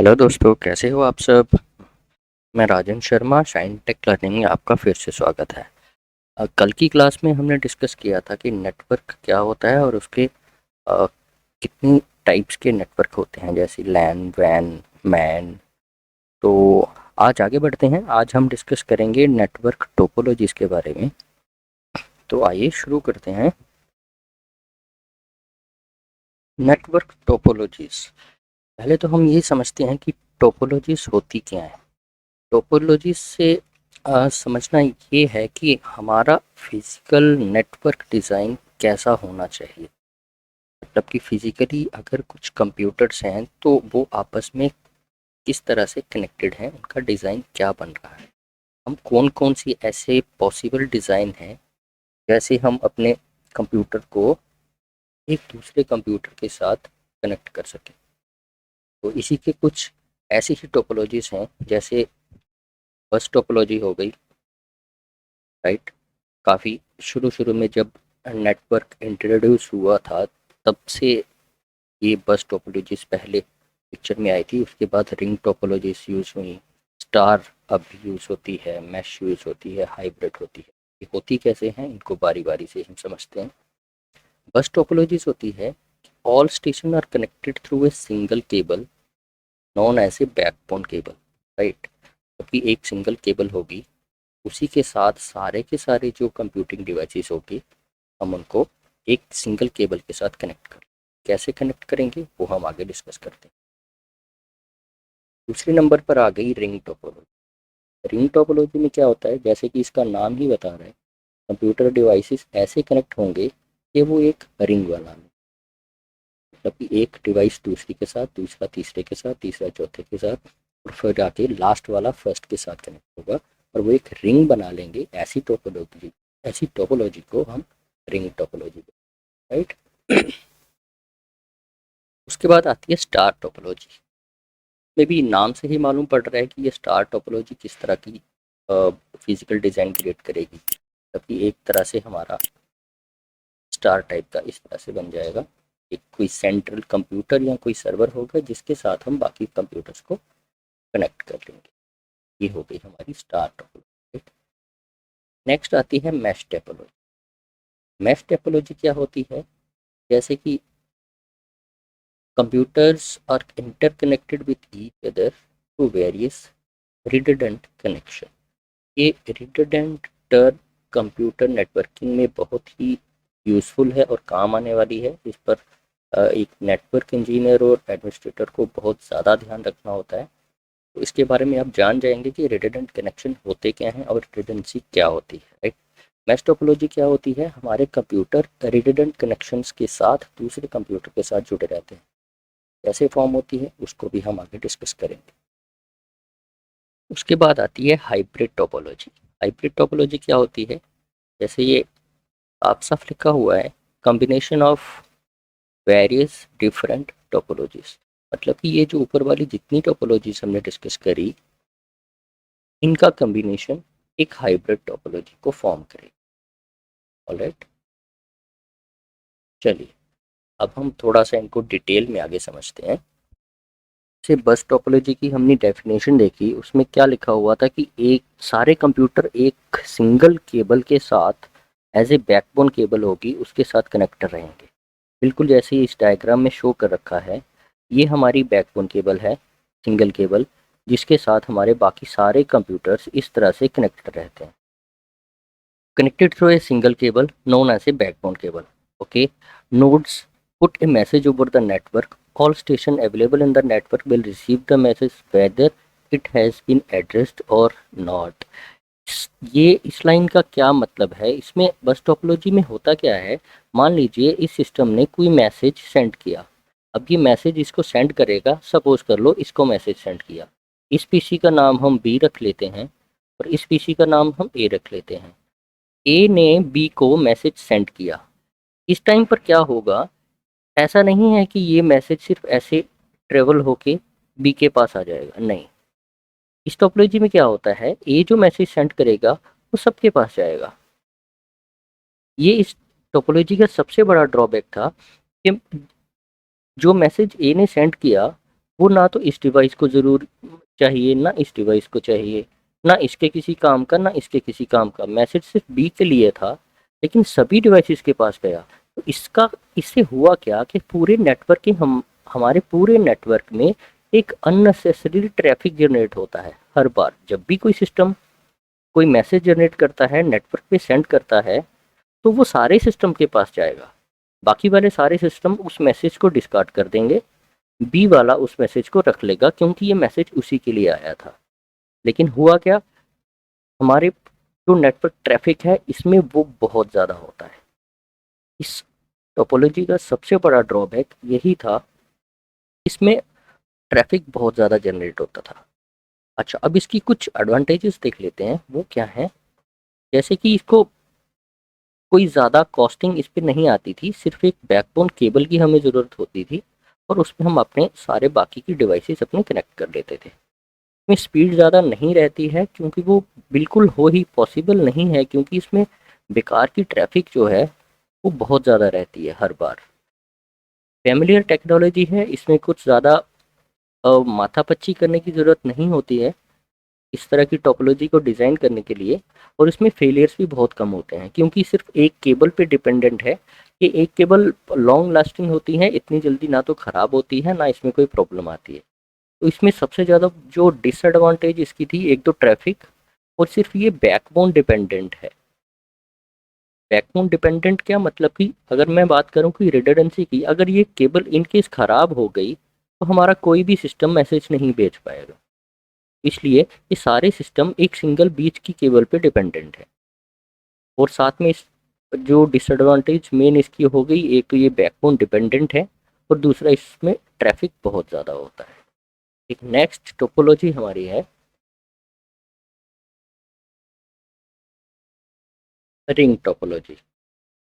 Hello दोस्तों, कैसे हो आप सब। मैं Rajan Sharma, shine take learning में आपका फिर से स्वागत है। कल की क्लास में हमने डिस्कस किया था कि नेटवर्क क्या होता है और उसके अ, कितनी टाइप्स के नेटवर्क होते हैं, जैसे लैन, वैन, मैन। तो आज आगे बढ़ते हैं। आज हम डिस्कस करेंगे नेटवर्क टोपोलॉजीज़ के बारे में। तो आइए शुरू करते हैं। नेटवर्क टोपोलॉजीज़, पहले तो हम ये समझते हैं कि टोपोलॉजीज़ होती क्या है। टोपोलॉजी से समझना ये है कि हमारा फिजिकल नेटवर्क डिज़ाइन कैसा होना चाहिए। मतलब कि फिजिकली अगर कुछ कंप्यूटर्स हैं तो वो आपस में किस तरह से कनेक्टेड हैं, उनका डिज़ाइन क्या बन रहा है। हम कौन कौन सी ऐसे पॉसिबल डिज़ाइन हैं जैसे हम अपने कंप्यूटर को एक दूसरे कंप्यूटर के साथ कनेक्ट कर सकें। तो इसी के कुछ ऐसी ही टोपोलॉजीज हैं, जैसे बस टोपोलॉजी हो गई, राइट। काफ़ी शुरू शुरू में जब नेटवर्क इंट्रोड्यूस हुआ था, तब से ये बस टोपोलॉजीज पहले पिक्चर में आई थी। उसके बाद रिंग टोपोलॉजीज यूज़ हुई, स्टार अब यूज़ होती है, मैश यूज़ होती है, हाइब्रिड होती है। ये होती कैसे हैं, इनको बारी बारी से हम समझते हैं। बस टोपोलॉजीज होती है all station are connected through a single cable non as a backbone cable, right. जबकि एक सिंगल केबल होगी, उसी के साथ सारे के सारे जो कंप्यूटिंग डिवाइसेस होगी, हम उनको एक सिंगल केबल के साथ कनेक्ट कर। कैसे कनेक्ट करेंगे वो हम आगे डिस्कस करते हैं। दूसरे नंबर पर आ गई रिंग टोपोलॉजी। रिंग टोपोलॉजी में क्या होता है, जैसे कि इसका नाम ही बता रहा है, कंप्यूटर डिवाइसेस ऐसे कनेक्ट होंगे कि वो एक रिंग बना लें। मतलब कि एक डिवाइस दूसरी के साथ, दूसरा तीसरे के साथ, तीसरा चौथे के साथ, और फिर जाके लास्ट वाला फर्स्ट के साथ कनेक्ट होगा और वो एक रिंग बना लेंगे। ऐसी टोपोलॉजी को हम रिंग टोपोलॉजी, राइट। उसके बाद आती है स्टार टोपोलॉजी। में भी नाम से ही मालूम पड़ रहा है कि ये स्टार टोपोलॉजी किस तरह की फिजिकल डिज़ाइन क्रिएट करेगी। तभी एक तरह से हमारा स्टार टाइप का इस तरह से बन जाएगा। एक कोई सेंट्रल कंप्यूटर या कोई सर्वर होगा जिसके साथ हम बाकी कंप्यूटर्स को कनेक्ट कर लेंगे। ये हो गई हमारी स्टार टोपोलॉजी। नेक्स्ट आती है मैश टोपोलॉजी। मैश टोपोलॉजी क्या होती है, जैसे कि computers are interconnected with each other through various redundant connection। ये redundant टर्म कंप्यूटर नेटवर्किंग में बहुत ही यूज़फुल है और काम आने वाली है। इस पर एक नेटवर्क इंजीनियर और एडमिनिस्ट्रेटर को बहुत ज़्यादा ध्यान रखना होता है। तो इसके बारे में आप जान जाएंगे कि रिडंडेंट कनेक्शन होते क्या हैं और रिडंडेंसी क्या होती है, राइट। मैश टोपोलॉजी क्या होती है, हमारे कंप्यूटर रिडंडेंट कनेक्शंस के साथ दूसरे कंप्यूटर के साथ जुड़े रहते हैं। कैसे फॉर्म होती है उसको भी हम आगे डिस्कस करेंगे। उसके बाद आती है हाइब्रिड टोपोलॉजी। हाइब्रिड टोपोलॉजी क्या होती है, जैसे ये आप साफ लिखा हुआ है, combination of various different topologies. मतलब कि ये जो ऊपर वाली जितनी टोपोलॉजीज हमने डिस्कस करी, इनका कॉम्बिनेशन एक हाइब्रिड टोपोलॉजी को फॉर्म करेगी। ऑलराइट, चलिए अब हम थोड़ा सा इनको डिटेल में आगे समझते हैं। से बस टोपोलॉजी की हमने डेफिनेशन देखी, उसमें क्या लिखा हुआ था कि एक सारे कंप्यूटर एक सिंगल केबल के साथ एज ए बैकबोन केबल होगी, उसके साथ कनेक्ट रहेंगे। बिल्कुल जैसे ही इस डायग्राम में शो कर रखा है, ये हमारी बैकबोन केबल है, सिंगल केबल, जिसके साथ हमारे बाकी सारे कंप्यूटर्स इस तरह से कनेक्टेड रहते हैं। connected through a single cable known as a backbone cable. Okay, nodes put a message over the network. All station available in the network will receive the message whether it has been addressed or not. ये इस line का क्या मतलब है, इसमें बस topology में होता क्या है, मान लीजिए इस सिस्टम ने कोई मैसेज सेंड किया। अब ये मैसेज इसको सेंड करेगा, सपोज कर लो इसको मैसेज सेंड किया। इस पीसी का नाम हम बी रख लेते हैं और इस पीसी का नाम हम ए रख लेते हैं। ए ने बी को मैसेज सेंड किया। इस टाइम पर क्या होगा, ऐसा नहीं है कि ये मैसेज सिर्फ ऐसे ट्रेवल होके बी के पास आ जाएगा, नहीं। इस टोपोलॉजी में क्या होता है, ए जो मैसेज सेंड करेगा वो सबके पास जाएगा। ये इस टोपोलॉजी का सबसे बड़ा ड्रॉबैक था कि जो मैसेज ए ने सेंड किया वो ना तो इस डिवाइस को ज़रूर चाहिए, ना इस डिवाइस को चाहिए, ना इसके किसी काम का, ना इसके किसी काम का। मैसेज सिर्फ बी के लिए था, लेकिन सभी डिवाइसेस के पास गया। तो इससे हुआ क्या कि पूरे नेटवर्क के हमारे पूरे नेटवर्क में एक अननेसेसरी ट्रैफिक जनरेट होता है। हर बार जब भी कोई सिस्टम कोई मैसेज जनरेट करता है, नेटवर्क पे सेंड करता है, तो वो सारे सिस्टम के पास जाएगा। बाकी वाले सारे सिस्टम उस मैसेज को डिस्कार्ड कर देंगे, बी वाला उस मैसेज को रख लेगा क्योंकि ये मैसेज उसी के लिए आया था। लेकिन हुआ क्या, हमारे जो नेटवर्क ट्रैफिक है इसमें वो बहुत ज़्यादा होता है। इस टोपोलॉजी का सबसे बड़ा ड्रॉबैक यही था, इसमें ट्रैफिक बहुत ज़्यादा जनरेट होता था। अच्छा, अब इसकी कुछ एडवांटेजेस देख लेते हैं, वो क्या है। जैसे कि इसको कोई ज़्यादा कॉस्टिंग इस पे नहीं आती थी, सिर्फ एक बैकबोन केबल की हमें ज़रूरत होती थी और उसमें हम अपने सारे बाकी की डिवाइसेस अपने कनेक्ट कर लेते थे। इसमें स्पीड ज़्यादा नहीं रहती है क्योंकि वो बिल्कुल हो ही पॉसिबल नहीं है, क्योंकि इसमें बेकार की ट्रैफिक जो है वो बहुत ज़्यादा रहती है हर बार। फैमिलियर टेक्नोलॉजी है, इसमें कुछ ज़्यादा माथापच्ची करने की ज़रूरत नहीं होती है इस तरह की टोपोलॉजी को डिज़ाइन करने के लिए। और इसमें फेलियर्स भी बहुत कम होते हैं क्योंकि सिर्फ एक केबल पे डिपेंडेंट है। ये एक केबल लॉन्ग लास्टिंग होती है, इतनी जल्दी ना तो ख़राब होती है ना इसमें कोई प्रॉब्लम आती है। तो इसमें सबसे ज़्यादा जो डिसएडवांटेज इसकी थी, एक तो ट्रैफिक, और सिर्फ ये बैकबोन डिपेंडेंट है। बैकबोन डिपेंडेंट क्या मतलब कि अगर मैं बात करूं कि रिडंडेंसी की, अगर ये केबल इन केस ख़राब हो गई तो हमारा कोई भी सिस्टम मैसेज नहीं भेज पाएगा। इसलिए ये सारे सिस्टम एक सिंगल बीच की केबल पे डिपेंडेंट है। और साथ में इस जो डिसएडवांटेज मेन इसकी हो गई, एक तो ये बैकबोन डिपेंडेंट है और दूसरा इसमें ट्रैफिक बहुत ज़्यादा होता है। एक नेक्स्ट टोपोलॉजी हमारी है रिंग टोपोलॉजी।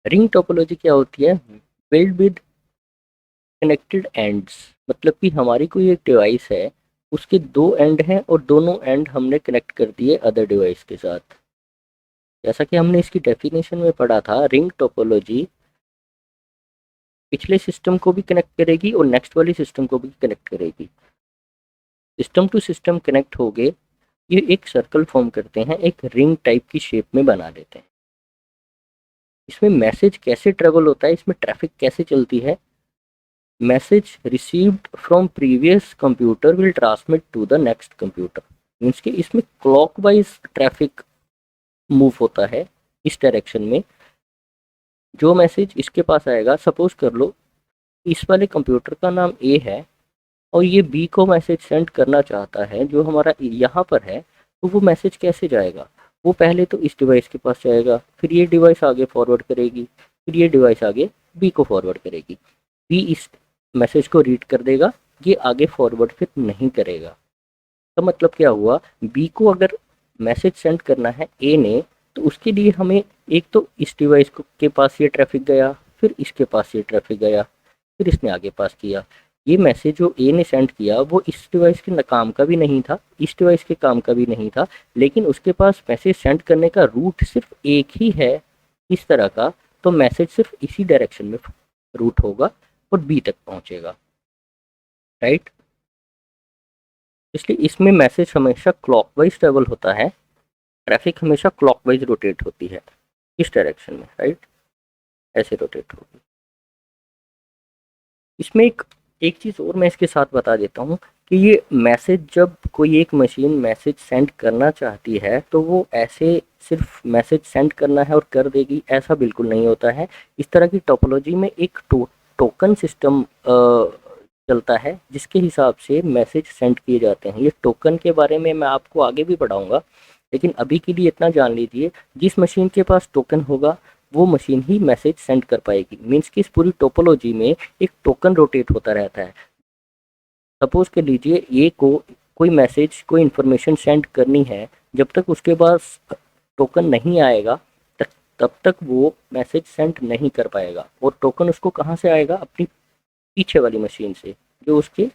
रिंग टोपोलॉजी क्या होती है, बिल्ड विद कनेक्टेड एंड्स। मतलब कि हमारी कोई एक डिवाइस है, उसके दो एंड हैं और दोनों एंड हमने कनेक्ट कर दिए अदर डिवाइस के साथ। जैसा कि हमने इसकी डेफिनेशन में पढ़ा था, रिंग टोपोलॉजी पिछले सिस्टम को भी कनेक्ट करेगी और नेक्स्ट वाली सिस्टम को भी कनेक्ट करेगी। सिस्टम टू सिस्टम कनेक्ट हो गए, ये एक सर्कल फॉर्म करते हैं, एक रिंग टाइप की शेप में बना देते हैं। इसमें मैसेज कैसे ट्रेवल होता है, इसमें ट्रैफिक कैसे चलती है। Message received from previous computer will transmit to the next computer. Means कि इसमें क्लॉकवाइज ट्रैफिक मूव होता है इस डायरेक्शन में। जो मैसेज इसके पास आएगा, सपोज कर लो इस वाले कंप्यूटर का नाम ए है और ये बी को मैसेज सेंड करना चाहता है जो हमारा यहाँ पर है, तो वो मैसेज कैसे जाएगा, वो पहले तो इस डिवाइस के पास जाएगा, फिर ये डिवाइस आगे फॉरवर्ड करेगी, फिर ये डिवाइस आगे बी को फॉरवर्ड करेगी। बी इस मैसेज को रीड कर देगा, ये आगे फॉरवर्ड फिर नहीं करेगा। तो मतलब क्या हुआ, बी को अगर मैसेज सेंड करना है ए ने, तो उसके लिए हमें एक तो इस डिवाइस के पास ये ट्रैफिक गया, फिर इसके पास ये ट्रैफिक गया, फिर इसने आगे पास किया। ये मैसेज जो ए ने सेंड किया वो इस डिवाइस के काम का भी नहीं था, इस डिवाइस के काम का भी नहीं था, लेकिन उसके पास मैसेज सेंड करने का रूट सिर्फ एक ही है इस तरह का, तो मैसेज सिर्फ इसी डायरेक्शन में रूट होगा और बी तक पहुंचेगा, राइट। इसलिए इसमें मैसेज हमेशा क्लॉकवाइज ट्रेवल होता है, ट्रैफिक हमेशा क्लॉकवाइज रोटेट होती है इस डायरेक्शन में, राइट, ऐसे रोटेट होगी। इसमें एक एक चीज़ और मैं इसके साथ बता देता हूँ कि ये मैसेज, जब कोई एक मशीन मैसेज सेंड करना चाहती है तो वो ऐसे सिर्फ मैसेज सेंड करना है और कर देगी, ऐसा बिल्कुल नहीं होता है। इस तरह की टोपोलॉजी में एक टोकन सिस्टम चलता है जिसके हिसाब से मैसेज सेंड किए जाते हैं। ये टोकन के बारे में मैं आपको आगे भी पढ़ाऊँगा, लेकिन अभी के लिए इतना जान लीजिए, जिस मशीन के पास टोकन होगा वो मशीन ही मैसेज सेंड कर पाएगी। मीन्स कि इस पूरी टोपोलॉजी में एक टोकन रोटेट होता रहता है। सपोज कर लीजिए ये को कोई मैसेज कोई इन्फॉर्मेशन सेंड करनी है, जब तक उसके पास टोकन नहीं आएगा तब तक वो मैसेज सेंड नहीं कर पाएगा। और टोकन उसको कहाँ से आएगा, अपनी पीछे वाली मशीन से, जो उसके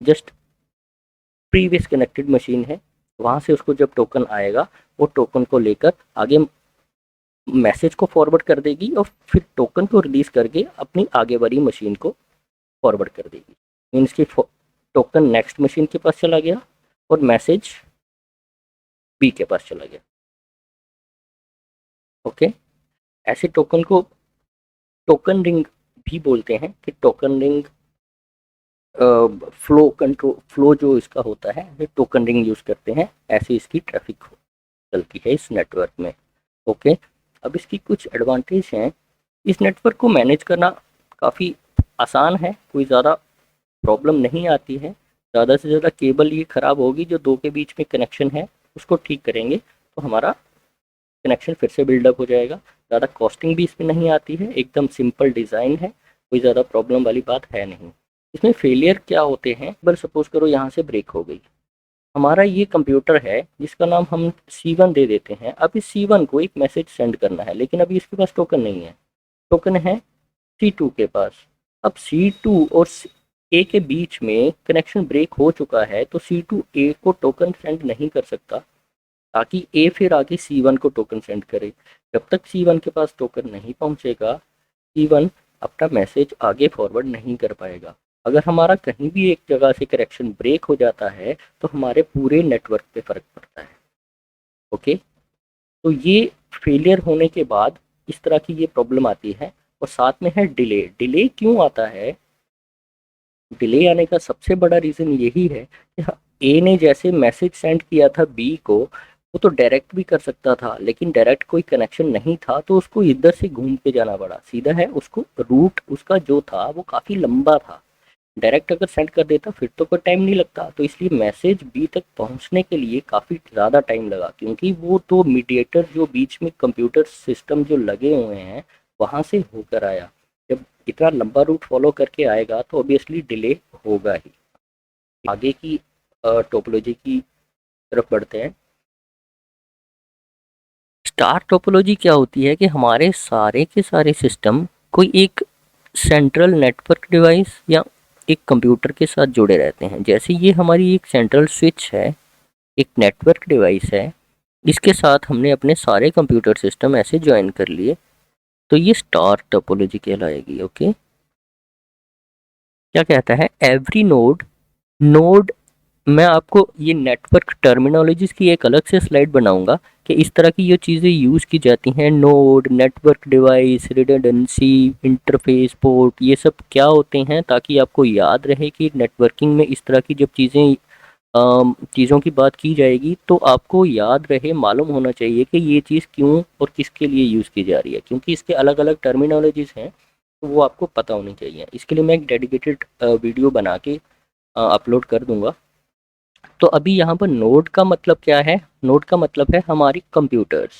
जस्ट प्रीवियस कनेक्टेड मशीन है, वहाँ से उसको जब टोकन आएगा वो टोकन को लेकर आगे मैसेज को फॉरवर्ड कर देगी और फिर टोकन को रिलीज करके अपनी आगे वाली मशीन को फॉरवर्ड कर देगी। मीन्स की टोकन नेक्स्ट मशीन के पास चला गया और मैसेज बी के पास चला गया। ओके, ऐसे टोकन को टोकन रिंग भी बोलते हैं कि टोकन रिंग फ्लो जो इसका होता है ये टोकन रिंग यूज़ करते हैं, ऐसे इसकी ट्रैफिक चलती है इस नेटवर्क में। ओके, अब इसकी कुछ एडवांटेज हैं। इस नेटवर्क को मैनेज करना काफ़ी आसान है, कोई ज़्यादा प्रॉब्लम नहीं आती है। ज़्यादा से ज़्यादा केबल ये ख़राब होगी जो दो के बीच में कनेक्शन है, उसको ठीक करेंगे तो हमारा कनेक्शन फिर से बिल्डअप हो जाएगा। ज़्यादा कॉस्टिंग भी इसमें नहीं आती है, एकदम सिंपल डिज़ाइन है, कोई ज़्यादा प्रॉब्लम वाली बात है नहीं। इसमें फेलियर क्या होते हैं, बल सपोज करो यहाँ से ब्रेक हो गई, हमारा ये कंप्यूटर है जिसका नाम हम C1 दे देते हैं। अब इस C1 को एक मैसेज सेंड करना है, लेकिन अभी इसके पास टोकन नहीं है, टोकन है C2 के पास। अब C2 और A के बीच में कनेक्शन ब्रेक हो चुका है, तो C2 A को टोकन सेंड नहीं कर सकता, ताकि A फिर आगे C1 को टोकन सेंड करे। जब तक C1 के पास टोकन नहीं पहुंचेगा, C1 अपना मैसेज आगे फॉरवर्ड नहीं कर पाएगा। अगर हमारा कहीं भी एक जगह से कनेक्शन ब्रेक हो जाता है तो हमारे पूरे नेटवर्क पे फ़र्क पड़ता है। ओके, तो ये फेलियर होने के बाद इस तरह की ये प्रॉब्लम आती है। और साथ में है डिले। डिले क्यों आता है? डिले आने का सबसे बड़ा रीज़न यही है कि ए ने जैसे मैसेज सेंड किया था बी को, वो तो डायरेक्ट भी कर सकता था, लेकिन डायरेक्ट कोई कनेक्शन नहीं था तो उसको इधर से घूम के जाना पड़ा। सीधा है, उसको रूट उसका जो था वो काफ़ी लंबा था। डायरेक्ट अगर सेंड कर देता फिर तो कोई टाइम नहीं लगता, तो इसलिए मैसेज बी तक पहुंचने के लिए काफ़ी ज़्यादा टाइम लगा, क्योंकि वो तो मीडिएटर जो बीच में कंप्यूटर सिस्टम जो लगे हुए हैं वहाँ से होकर आया। जब इतना लंबा रूट फॉलो करके आएगा तो ऑब्वियसली डिले होगा ही। आगे की टोपोलॉजी की तरफ बढ़ते हैं। स्टार टोपोलॉजी क्या होती है कि हमारे सारे के सारे सिस्टम कोई एक सेंट्रल नेटवर्क डिवाइस या एक कंप्यूटर के साथ जुड़े रहते हैं। जैसे ये हमारी एक सेंट्रल स्विच है, एक नेटवर्क डिवाइस है, इसके साथ हमने अपने सारे कंप्यूटर सिस्टम ऐसे ज्वाइन कर लिए, तो ये स्टार टोपोलॉजी कहलाएगी। ओके, क्या कहता है? एवरी नोड नोड मैं आपको ये नेटवर्क टर्मिनोलॉजीज की एक अलग से स्लाइड बनाऊंगा कि इस तरह की ये चीज़ें यूज़ की जाती हैं। Node, network device, redundancy, interface, port, ये सब क्या होते हैं, ताकि आपको याद रहे कि नेटवर्किंग में इस तरह की जब चीज़ों की बात की जाएगी तो आपको याद रहे, मालूम होना चाहिए कि ये चीज़ क्यों और किसके लिए यूज़ की जा रही है, क्योंकि इसके अलग अलग टर्मिनोलॉजीज़ हैं तो वो आपको पता होनी चाहिए। इसके लिए मैं एक डेडिकेटेड वीडियो बना के अपलोड कर दूंगा। तो अभी यहाँ पर नोड का मतलब क्या है? नोड का मतलब है हमारी कंप्यूटर्स।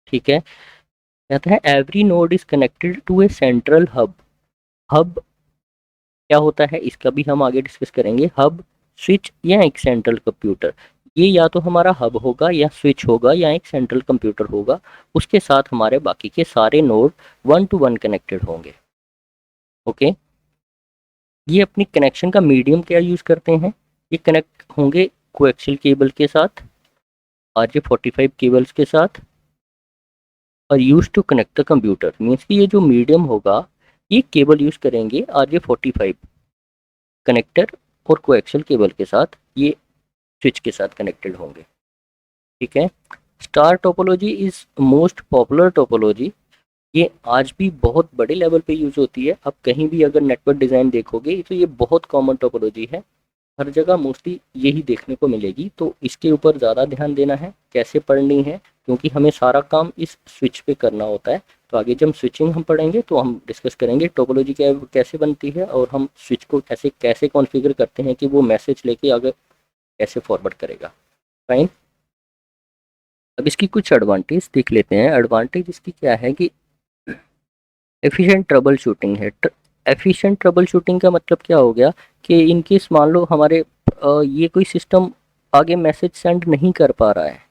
ठीक है, कहता है every node is connected to a central hub. Hub क्या होता है इसका भी हम आगे डिस्कस करेंगे। हब, स्विच या एक सेंट्रल कंप्यूटर, ये या तो हमारा हब होगा या स्विच होगा या एक सेंट्रल कंप्यूटर होगा। उसके साथ हमारे बाकी के सारे नोड 1 to 1 कनेक्टेड होंगे। ओके, ये अपनी कनेक्शन का मीडियम क्या यूज़ करते हैं? ये कनेक्ट होंगे कोएक्सियल केबल के साथ, RJ45 केबल्स के साथ, और use to connect the computer. Means कि ये जो मीडियम होगा ये केबल यूज़ करेंगे RJ45 कनेक्टर और कोएक्सियल केबल के साथ, ये स्विच के साथ कनेक्टेड होंगे। ठीक है, star topology is most popular topology. ये आज भी बहुत बड़े लेवल पे यूज़ होती है। आप कहीं भी अगर नेटवर्क डिज़ाइन देखोगे तो ये बहुत कॉमन टोपोलॉजी है, हर जगह मोस्टली यही देखने को मिलेगी। तो इसके ऊपर ज़्यादा ध्यान देना है, कैसे पढ़नी है, क्योंकि हमें सारा काम इस स्विच पे करना होता है। तो आगे जब स्विचिंग हम पढ़ेंगे तो हम डिस्कस करेंगे टोपोलॉजी कैसे बनती है और हम स्विच को कैसे कैसे कॉन्फ़िगर करते हैं कि वो मैसेज लेके आगे कैसे फॉरवर्ड करेगा। फाइन, अब इसकी कुछ एडवांटेज देख लेते हैं। एडवांटेज इसकी क्या है कि एफिशिएंट ट्रबल शूटिंग है। एफिशिएंट ट्रबल शूटिंग का मतलब क्या हो गया कि इनकेस मान लो हमारे ये कोई सिस्टम आगे मैसेज सेंड नहीं कर पा रहा है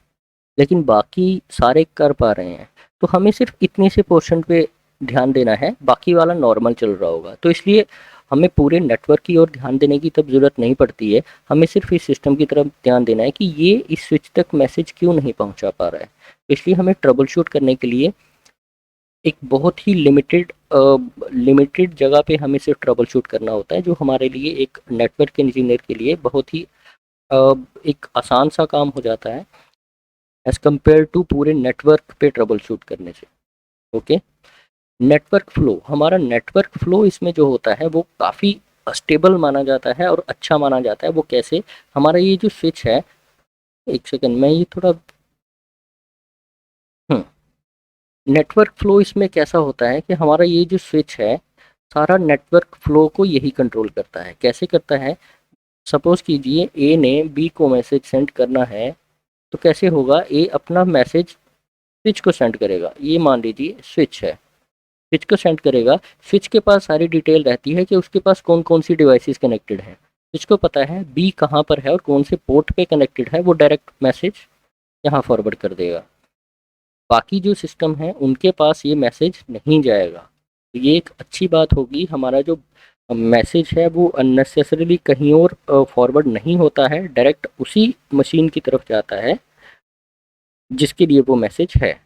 लेकिन बाकी सारे कर पा रहे हैं, तो हमें सिर्फ इतने से पोर्शन पे ध्यान देना है, बाकी वाला नॉर्मल चल रहा होगा। तो इसलिए हमें पूरे नेटवर्क की ओर ध्यान देने की तब ज़रूरत नहीं पड़ती है, हमें सिर्फ इस सिस्टम की तरफ ध्यान देना है कि ये इस स्विच तक मैसेज क्यों नहीं पहुंचा पा रहा है। तो इसलिए हमें ट्रबल शूट करने के लिए एक बहुत ही लिमिटेड जगह पे हमें सिर्फ ट्रबल शूट करना होता है, जो हमारे लिए एक नेटवर्क इंजीनियर के लिए बहुत ही एक आसान सा काम हो जाता है एज़ कम्पेयर टू पूरे नेटवर्क पे ट्रबल शूट करने से। ओके, नेटवर्क फ्लो, हमारा नेटवर्क फ्लो इसमें जो होता है वो काफ़ी स्टेबल माना जाता है और अच्छा माना जाता है। वो कैसे? हमारा ये जो स्विच है, एक सेकंड में ये थोड़ा नेटवर्क फ्लो इसमें कैसा होता है कि हमारा ये जो स्विच है, सारा नेटवर्क फ्लो को यही कंट्रोल करता है। कैसे करता है? सपोज कीजिए ए ने बी को मैसेज सेंड करना है, तो कैसे होगा? ए अपना मैसेज स्विच को सेंड करेगा। ये मान लीजिए स्विच है, स्विच को सेंड करेगा। स्विच के पास सारी डिटेल रहती है कि उसके पास कौन कौन सी डिवाइसेस कनेक्टेड हैं। स्विच को पता है बी कहाँ पर है और कौन से पोर्ट पे कनेक्टेड है, वो डायरेक्ट मैसेज यहाँ फॉरवर्ड कर देगा। बाकी जो सिस्टम है उनके पास ये मैसेज नहीं जाएगा। तो ये एक अच्छी बात होगी, हमारा जो मैसेज है वो अननेसेसरीली कहीं और फॉरवर्ड नहीं होता है, डायरेक्ट उसी मशीन की तरफ जाता है जिसके लिए वो मैसेज है।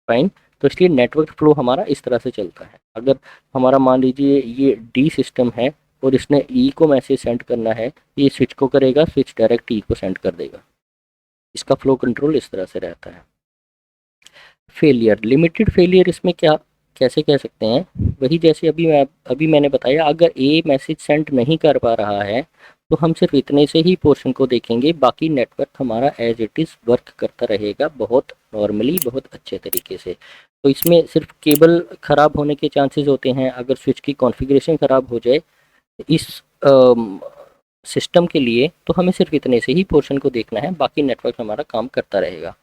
फाइन। तो इसलिए नेटवर्क फ्लो हमारा इस तरह से चलता है। अगर हमारा मान लीजिए ये डी सिस्टम है और इसने ई को मैसेज सेंड करना है, ये स्विच को करेगा, स्विच डायरेक्ट ई को सेंड कर देगा। इसका फ्लो कंट्रोल इस तरह से रहता है। फेलियर, लिमिटेड फेलियर इसमें क्या कैसे कह सकते हैं? वही जैसे अभी मैंने बताया, अगर ए मैसेज सेंड नहीं कर पा रहा है तो हम सिर्फ इतने से ही पोर्शन को देखेंगे, बाकी नेटवर्क हमारा एज इट इज़ वर्क करता रहेगा बहुत नॉर्मली, बहुत अच्छे तरीके से। तो इसमें सिर्फ केबल ख़राब होने के चांसेस होते हैं, अगर स्विच की कॉन्फ़िगरेशन ख़राब हो जाए इस सिस्टम के लिए, तो हमें सिर्फ इतने से ही पोर्शन को देखना है, बाकी नेटवर्क हमारा काम करता रहेगा।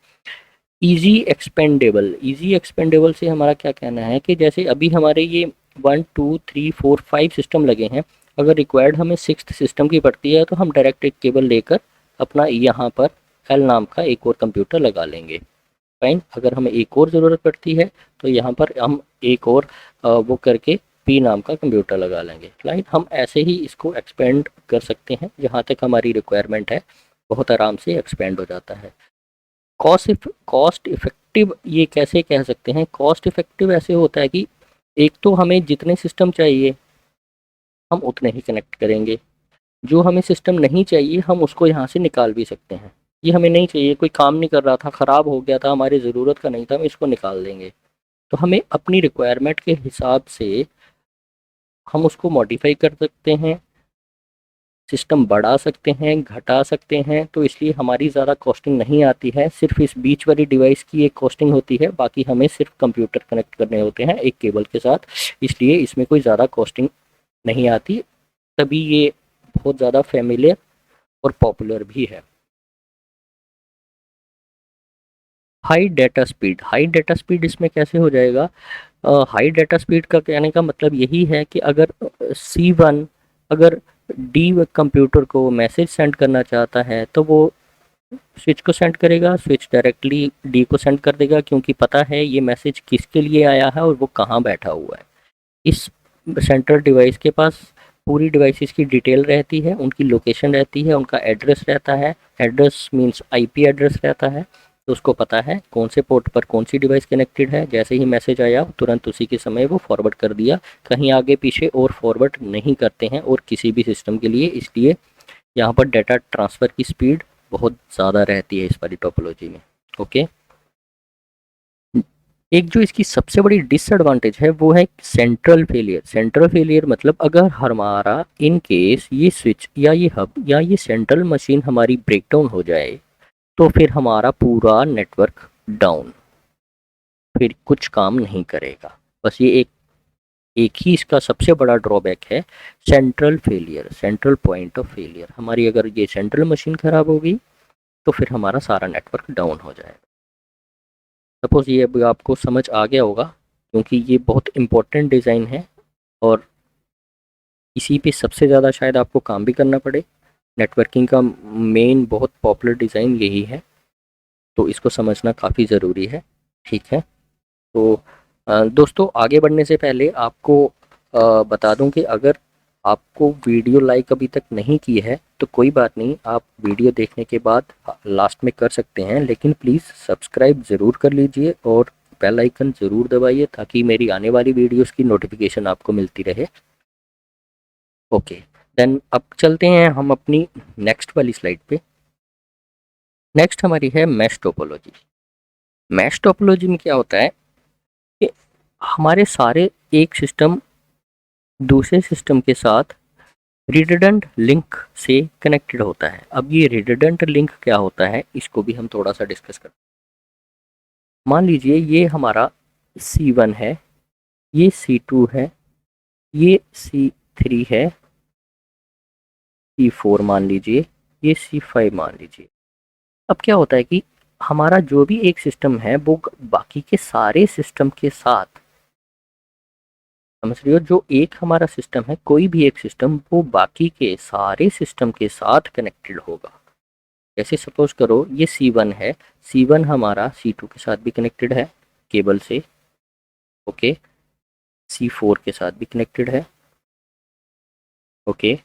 ईजी एक्सपेंडेबल से हमारा क्या कहना है कि जैसे अभी हमारे ये 1 2 3 4 5 सिस्टम लगे हैं, अगर रिक्वायर्ड हमें 6th सिस्टम की पड़ती है तो हम डायरेक्ट एक केबल लेकर अपना यहाँ पर एल नाम का एक और कंप्यूटर लगा लेंगे। फाइन। अगर हमें एक और ज़रूरत पड़ती है तो यहाँ पर हम एक और वो करके पी नाम का कंप्यूटर लगा लेंगे। राइट, हम ऐसे ही इसको एक्सपेंड कर सकते हैं, जहाँ तक हमारी रिक्वायरमेंट है बहुत आराम से एक्सपेंड हो जाता है। कॉस्ट इफ़ेक्टिव ये कैसे कह सकते हैं? कॉस्ट इफ़ेक्टिव ऐसे होता है कि एक तो हमें जितने सिस्टम चाहिए हम उतने ही कनेक्ट करेंगे, जो हमें सिस्टम नहीं चाहिए हम उसको यहाँ से निकाल भी सकते हैं। ये हमें नहीं चाहिए, कोई काम नहीं कर रहा था, ख़राब हो गया था, हमारी ज़रूरत का नहीं था, हम इसको निकाल देंगे। तो हमें अपनी रिक्वायरमेंट के हिसाब से हम उसको मॉडिफाई कर सकते हैं, सिस्टम बढ़ा सकते हैं, घटा सकते हैं। तो इसलिए हमारी ज़्यादा कॉस्टिंग नहीं आती है, सिर्फ इस बीच वाली डिवाइस की एक कॉस्टिंग होती है, बाकी हमें सिर्फ कंप्यूटर कनेक्ट करने होते हैं एक केबल के साथ, इसलिए इसमें कोई ज़्यादा कॉस्टिंग नहीं आती। तभी ये बहुत ज़्यादा फेमिलियर और पॉपुलर भी है। हाई डेटा स्पीड इसमें कैसे हो जाएगा? हाई डेटा स्पीड का कहने का मतलब यही है कि अगर C1 अगर डी कंप्यूटर को मैसेज सेंड करना चाहता है तो वो स्विच को सेंड करेगा, स्विच डायरेक्टली डी को सेंड कर देगा, क्योंकि पता है ये मैसेज किसके लिए आया है और वो कहाँ बैठा हुआ है। इस सेंट्रल डिवाइस के पास पूरी डिवाइसेस की डिटेल रहती है, उनकी लोकेशन रहती है, उनका एड्रेस रहता है, एड्रेस मींस आईपी एड्रेस रहता है। तो उसको पता है कौन से पोर्ट पर कौन सी डिवाइस कनेक्टेड है, जैसे ही मैसेज आया तुरंत उसी के समय वो फॉरवर्ड कर दिया, कहीं आगे पीछे और फॉरवर्ड नहीं करते हैं और किसी भी सिस्टम के लिए। इसलिए यहाँ पर डाटा ट्रांसफ़र की स्पीड बहुत ज़्यादा रहती है इस वाली टोपोलॉजी में। ओके, एक जो इसकी सबसे बड़ी डिसएडवांटेज है वो है सेंट्रल फेलियर। सेंट्रल फेलियर मतलब अगर हमारा इन केस ये स्विच या ये हब या ये सेंट्रल मशीन हमारी ब्रेकडाउन हो जाए तो फिर हमारा पूरा नेटवर्क डाउन, फिर कुछ काम नहीं करेगा। बस ये एक ही इसका सबसे बड़ा ड्रॉबैक है, central failure, central point of failure. हमारी अगर ये सेंट्रल मशीन ख़राब होगी तो फिर हमारा सारा नेटवर्क डाउन हो जाएगा। सपोज़ ये अब आपको समझ आ गया होगा, क्योंकि ये बहुत इम्पोर्टेंट डिज़ाइन है और इसी पे सबसे ज़्यादा शायद आपको काम भी करना पड़े। नेटवर्किंग का मेन बहुत पॉपुलर डिज़ाइन यही है, तो इसको समझना काफ़ी ज़रूरी है। ठीक है, तो दोस्तों आगे बढ़ने से पहले आपको बता दूं कि अगर आपको वीडियो लाइक अभी तक नहीं की है तो कोई बात नहीं, आप वीडियो देखने के बाद लास्ट में कर सकते हैं, लेकिन प्लीज़ सब्सक्राइब ज़रूर कर लीजिए और बेल आइकन ज़रूर दबाइए ताकि मेरी आने वाली वीडियोस की नोटिफिकेशन आपको मिलती रहे। ओके, देन अब चलते हैं हम अपनी नेक्स्ट वाली स्लाइड पे। नेक्स्ट हमारी है मैश टोपोलॉजी। मैश टोपोलॉजी में क्या होता है कि हमारे सारे एक सिस्टम दूसरे सिस्टम के साथ रिडंडेंट लिंक से कनेक्टेड होता है। अब ये रिडंडेंट लिंक क्या होता है इसको भी हम थोड़ा सा डिस्कस करते हैं। मान लीजिए ये हमारा C1 है, ये C2 है, ये C3 है, C4 मान लीजिए, ये C5 मान लीजिए। अब क्या होता है कि हमारा जो भी एक सिस्टम है वो बाकी के सारे सिस्टम के साथ, समझ रही हो, जो एक हमारा सिस्टम है, कोई भी एक सिस्टम वो बाकी के सारे सिस्टम के साथ कनेक्टेड होगा। जैसे सपोज करो ये C1 है, C1 हमारा C2 के साथ भी कनेक्टेड है केबल से, ओके, C4 के साथ भी कनेक्टेड है, ओके,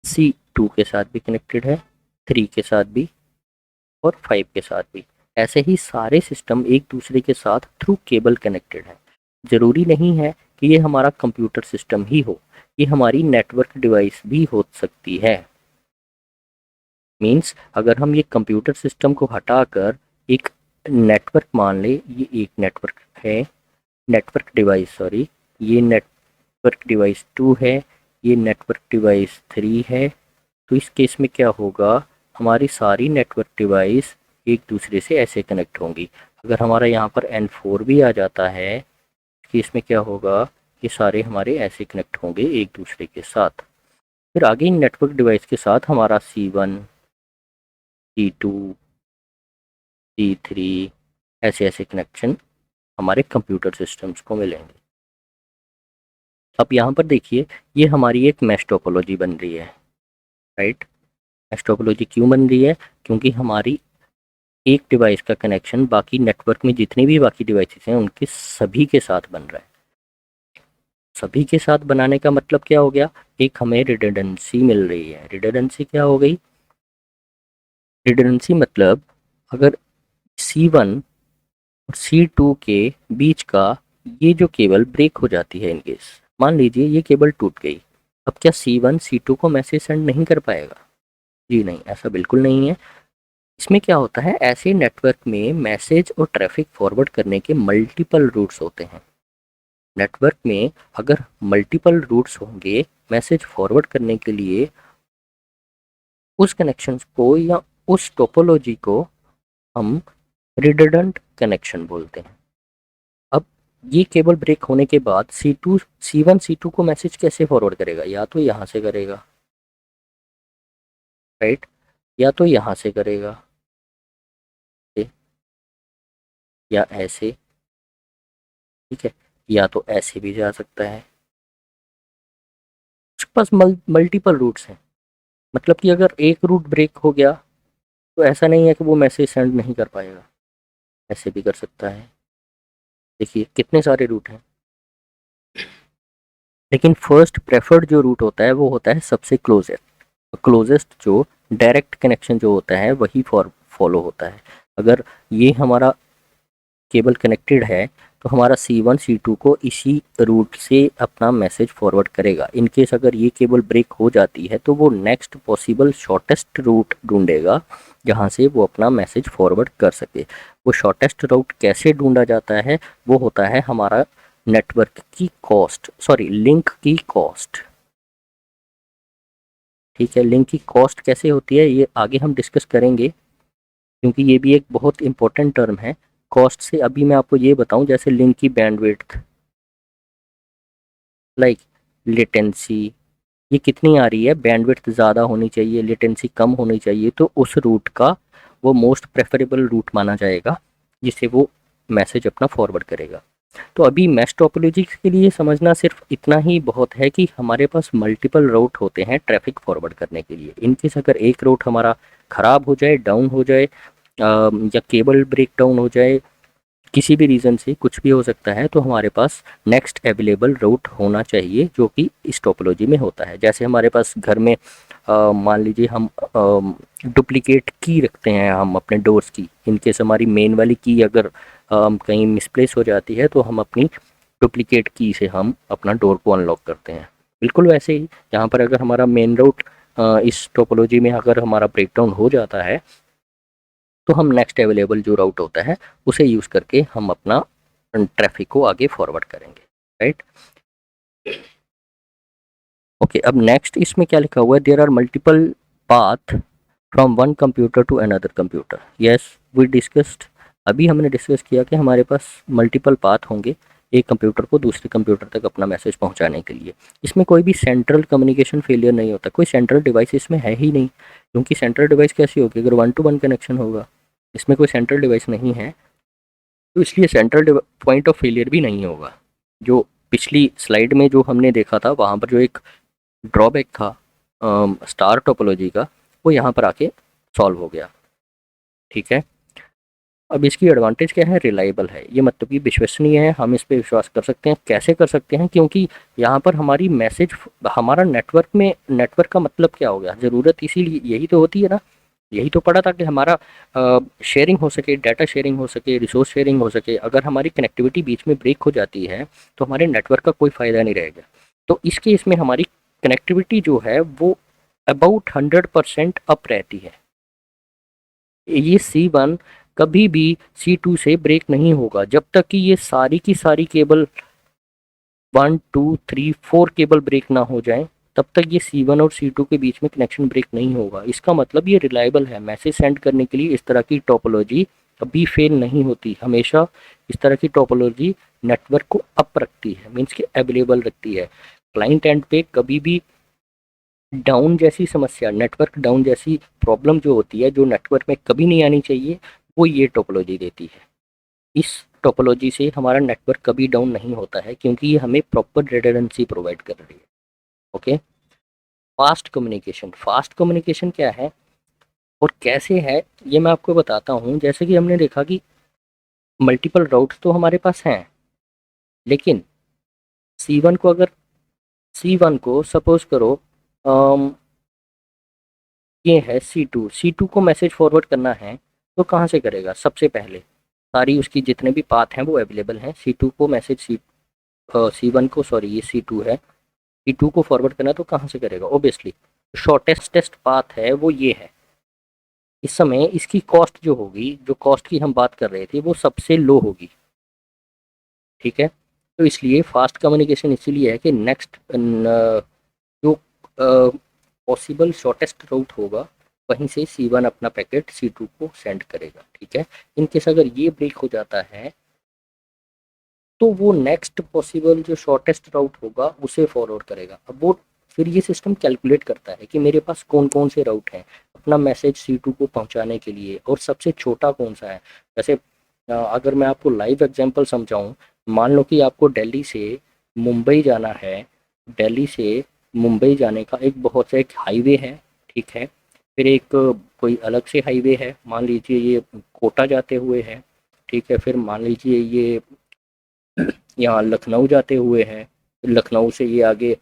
C2 के साथ भी कनेक्टेड है, 3 के साथ भी और 5 के साथ भी। ऐसे ही सारे सिस्टम एक दूसरे के साथ थ्रू केबल कनेक्टेड है। ज़रूरी नहीं है कि ये हमारा कंप्यूटर सिस्टम ही हो, ये हमारी नेटवर्क डिवाइस भी हो सकती है। मीन्स अगर हम ये कंप्यूटर सिस्टम को हटाकर एक नेटवर्क मान ले, ये एक नेटवर्क है, नेटवर्क डिवाइस, सॉरी, ये नेटवर्क डिवाइस 2 है, ये नेटवर्क डिवाइस 3 है, तो इस केस में क्या होगा, हमारी सारी नेटवर्क डिवाइस एक दूसरे से ऐसे कनेक्ट होंगी। अगर हमारा यहाँ पर N4 भी आ जाता है, केस में क्या होगा, ये सारे हमारे ऐसे कनेक्ट होंगे एक दूसरे के साथ। फिर आगे इन नेटवर्क डिवाइस के साथ हमारा C1, C2, C3 ऐसे ऐसे कनेक्शन हमारे कंप्यूटर सिस्टम्स को मिलेंगे। अब यहाँ पर देखिए ये हमारी एक मैश टोपोलॉजी बन रही है, राइट। मैश टोपोलॉजी क्यों बन रही है, क्योंकि हमारी एक डिवाइस का कनेक्शन बाकी नेटवर्क में जितने भी बाकी डिवाइसेस हैं उनके सभी के साथ बन रहा है। सभी के साथ बनाने का मतलब क्या हो गया, एक हमें रिडंडेंसी मिल रही है। रिडंडेंसी क्या हो गई, रिडंडेंसी मतलब अगर C1 और C2 के बीच का ये जो केबल ब्रेक हो जाती है, इनकेस मान लीजिए ये केबल टूट गई, अब क्या C1 C2 को मैसेज सेंड नहीं कर पाएगा? जी नहीं, ऐसा बिल्कुल नहीं है। इसमें क्या होता है, ऐसे नेटवर्क में मैसेज और ट्रैफिक फॉरवर्ड करने के मल्टीपल रूट्स होते हैं। नेटवर्क में अगर मल्टीपल रूट्स होंगे मैसेज फॉरवर्ड करने के लिए, उस कनेक्शंस को या उस टोपोलॉजी को हम रिडंडेंट कनेक्शन बोलते हैं। अब ये केबल ब्रेक होने के बाद C1 C2 को मैसेज कैसे फॉरवर्ड करेगा, या तो यहाँ से करेगा, राइट, या तो यहाँ से करेगा, या ऐसे, ठीक है, या तो ऐसे भी जा सकता है। उसके पास मल्टीपल रूट्स हैं, मतलब कि अगर एक रूट ब्रेक हो गया तो ऐसा नहीं है कि वो मैसेज सेंड नहीं कर पाएगा, ऐसे भी कर सकता है। देखिए कितने सारे रूट हैं, लेकिन फर्स्ट प्रेफर्ड जो रूट होता है वो होता है सबसे क्लोजेस्ट जो डायरेक्ट कनेक्शन जो होता है वही फॉलो होता है। अगर ये हमारा केबल कनेक्टेड है तो हमारा C1 C2 को इसी रूट से अपना मैसेज फॉरवर्ड करेगा। इन केस अगर ये केबल ब्रेक हो जाती है तो वो नेक्स्ट पॉसिबल शॉर्टेस्ट रूट ढूंढेगा जहाँ से वो अपना मैसेज फॉरवर्ड कर सके। वो शॉर्टेस्ट रूट कैसे ढूंढा जाता है, वो होता है हमारा नेटवर्क की कॉस्ट, सॉरी लिंक की कॉस्ट, ठीक है। लिंक की कॉस्ट कैसे होती है ये आगे हम डिस्कस करेंगे, क्योंकि ये भी एक बहुत इंपॉर्टेंट टर्म है। कॉस्ट से अभी मैं आपको ये बताऊं, जैसे लिंक की बैंडविड्थ, लाइक लेटेंसी, ये कितनी आ रही है, बैंडविड्थ ज़्यादा होनी चाहिए, लेटेंसी कम होनी चाहिए, तो उस रूट का वो मोस्ट प्रेफरेबल रूट माना जाएगा जिसे वो मैसेज अपना फॉरवर्ड करेगा। तो अभी मैश टोपोलॉजी के लिए समझना सिर्फ इतना ही बहुत है कि हमारे पास मल्टीपल रूट होते हैं ट्रैफिक फॉरवर्ड करने के लिए। इनकेस अगर एक रूट हमारा ख़राब हो जाए, डाउन हो जाए, या केबल ब्रेक डाउन हो जाए, किसी भी रीज़न से कुछ भी हो सकता है, तो हमारे पास नेक्स्ट अवेलेबल रूट होना चाहिए जो कि इस टोपोलॉजी में होता है। जैसे हमारे पास घर में मान लीजिए हम डुप्लीकेट की रखते हैं हम अपने डोर्स की, इन केस हमारी मेन वाली की अगर कहीं मिसप्लेस हो जाती है तो हम अपनी डुप्लीकेट की से हम अपना डोर को अनलॉक करते हैं। बिल्कुल वैसे ही यहाँ पर अगर हमारा मेन रूट इस टोपोलॉजी में अगर हमारा ब्रेकडाउन हो जाता है तो हम नेक्स्ट अवेलेबल जो राउट होता है उसे यूज़ करके हम अपना ट्रैफिक को आगे फॉरवर्ड करेंगे, राइट। ओके, अब नेक्स्ट इसमें क्या लिखा हुआ है, there are multiple path from one computer to another computer. Yes, we discussed, अभी हमने डिस्कस किया कि हमारे पास मल्टीपल पाथ होंगे एक कंप्यूटर को दूसरे कंप्यूटर तक अपना मैसेज पहुंचाने के लिए। इसमें कोई भी सेंट्रल कम्युनिकेशन फेलियर नहीं होता, कोई सेंट्रल डिवाइस इसमें है ही नहीं, क्योंकि सेंट्रल डिवाइस कैसी होगी अगर 1 to 1 कनेक्शन होगा, इसमें कोई सेंट्रल डिवाइस नहीं है, तो इसलिए सेंट्रल पॉइंट ऑफ फेलियर भी नहीं होगा। जो पिछली स्लाइड में जो हमने देखा था वहाँ पर जो एक ड्रॉबैक था स्टार टोपोलॉजी का, वो यहाँ पर आके सॉल्व हो गया, ठीक है। अब इसकी एडवांटेज क्या है, रिलायबल है, ये मतलब कि विश्वसनीय है, हम इस पे विश्वास कर सकते हैं। कैसे कर सकते हैं, क्योंकि यहाँ पर हमारी मैसेज, हमारा नेटवर्क में, नेटवर्क का मतलब क्या हो गया, ज़रूरत इसीलिए यही तो होती है ना, यही तो पड़ा था कि हमारा शेयरिंग हो सके, डाटा शेयरिंग हो सके, रिसोर्स शेयरिंग हो सके। अगर हमारी कनेक्टिविटी बीच में ब्रेक हो जाती है तो हमारे नेटवर्क का कोई फ़ायदा नहीं रहेगा। तो इस केस में हमारी कनेक्टिविटी जो है वो अबाउट 100% अप रहती है। ये C1 कभी भी C2 से ब्रेक नहीं होगा जब तक कि ये सारी की सारी केबल 1 2 3 4 केबल ब्रेक ना हो जाए, तब तक ये C1 और C2 के बीच में कनेक्शन ब्रेक नहीं होगा। इसका मतलब ये रिलायबल है, मैसेज सेंड करने के लिए इस तरह की टोपोलॉजी कभी फेल नहीं होती, हमेशा इस तरह की टोपोलॉजी नेटवर्क को अप रखती है, मीन्स कि अवेलेबल रखती है। क्लाइंट एंड पे कभी भी डाउन जैसी समस्या, नेटवर्क डाउन जैसी प्रॉब्लम जो होती है, जो नेटवर्क में कभी नहीं आनी चाहिए, वो ये टोपोलॉजी देती है। इस टोपोलॉजी से हमारा नेटवर्क कभी डाउन नहीं होता है, क्योंकि ये हमें प्रॉपर रिडंडेंसी प्रोवाइड कर रही है। Okay, fast communication, fast communication क्या है और कैसे है ये मैं आपको बताता हूँ। जैसे कि हमने देखा कि मल्टीपल राउट्स तो हमारे पास हैं, लेकिन C1 को अगर C1 को सपोज करो ये है C2 को मैसेज फॉरवर्ड करना है तो कहाँ से करेगा, सबसे पहले सारी उसकी जितने भी पाथ हैं वो अवेलेबल हैं। C2 को मैसेज C1 को, सॉरी ये C2 है, C2 को फॉरवर्ड करना तो कहाँ से करेगा, ओबियसली शॉर्टेस्ट पाथ है वो ये है। इस समय इसकी कॉस्ट जो होगी, जो कॉस्ट की हम बात कर रहे थे, वो सबसे लो होगी, ठीक है। तो इसलिए फास्ट कम्युनिकेशन इसीलिए है कि नेक्स्ट जो पॉसिबल शॉर्टेस्ट रूट होगा वहीं से C1 अपना पैकेट C2 को सेंड करेगा, ठीक है। इनकेस अगर ये ब्रेक हो जाता है तो वो नेक्स्ट पॉसिबल जो शॉर्टेस्ट राउट होगा उसे फॉरवर्ड करेगा। अब वो फिर ये सिस्टम कैलकुलेट करता है कि मेरे पास कौन कौन से राउट हैं अपना मैसेज C2 को पहुंचाने के लिए, और सबसे छोटा कौन सा है। जैसे अगर मैं आपको लाइव एग्जांपल समझाऊं, मान लो कि आपको दिल्ली से मुंबई जाना है, दिल्ली से मुंबई जाने का एक बहुत सा एक हाईवे है, ठीक है। फिर एक कोई अलग से हाईवे है, मान लीजिए ये कोटा जाते हुए है, ठीक है। फिर मान लीजिए ये यहाँ लखनऊ जाते हुए हैं, लखनऊ से ये आगे